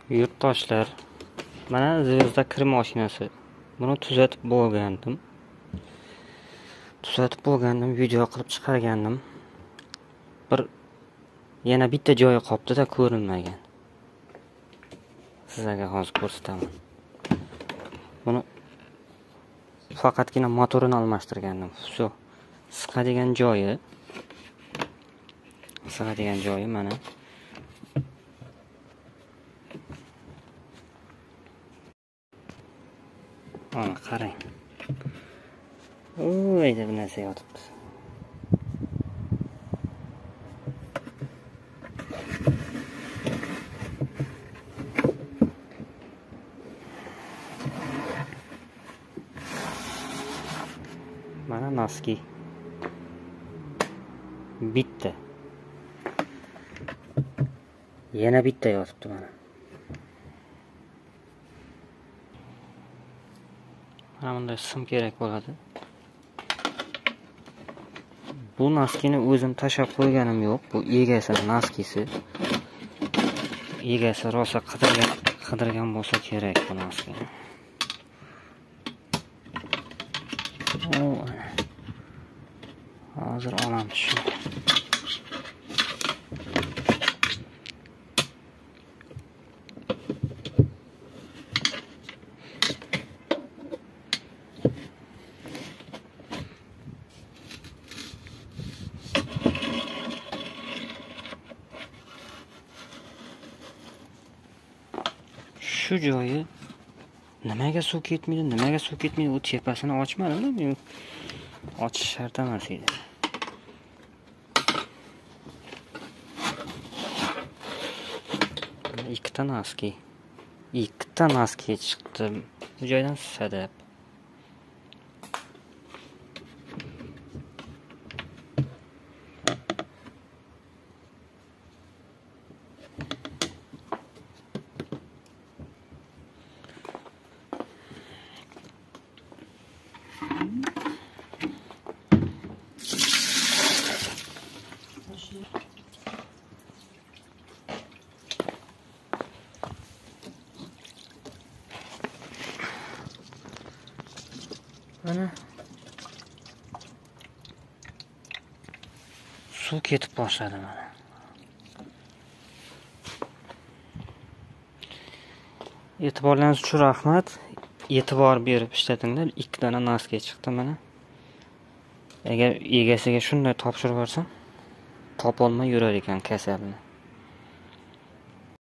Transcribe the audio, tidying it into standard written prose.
Yurtdoshlar, mana Zvezda kir mashinasi. Buni tuzatib bo'lgandim. Video qilib chiqargandim. Yana bitta joyi qolibdi-da, ko'rinmagan. Sizlarga hozir ko'rsataman. Buni faqatgina motorini almashtirgandim. Shu siqadigan joyi mana. Mana qarang. O'yda bir narsa yotibdi. Mana noski. Bitta. Yana bitta yotibdi mana. Mana bunday sim kerak bo'ladi. Bu noskini o'zim tashab qo'yganim yo'q. Bu egasi noskisi. Egasi rosa qidirgan bo'lsa kerak bu noskini. Hozir olamiz shuni. Shu joyi nimaga suv ketmaydi? U tepasini ochmadim. Ochish shart emas edi. Ikkita noski chiqdi. Bu joydan sadab. Mana suv ketib boshladi mana. E'tiborlaringiz uchun rahmat. E'tibor berib ishlatinglar. 2 dona noska chiqdi mana. Agar egasiga shunday topshirib yuborsam, topolmay yurar ekan kasalni.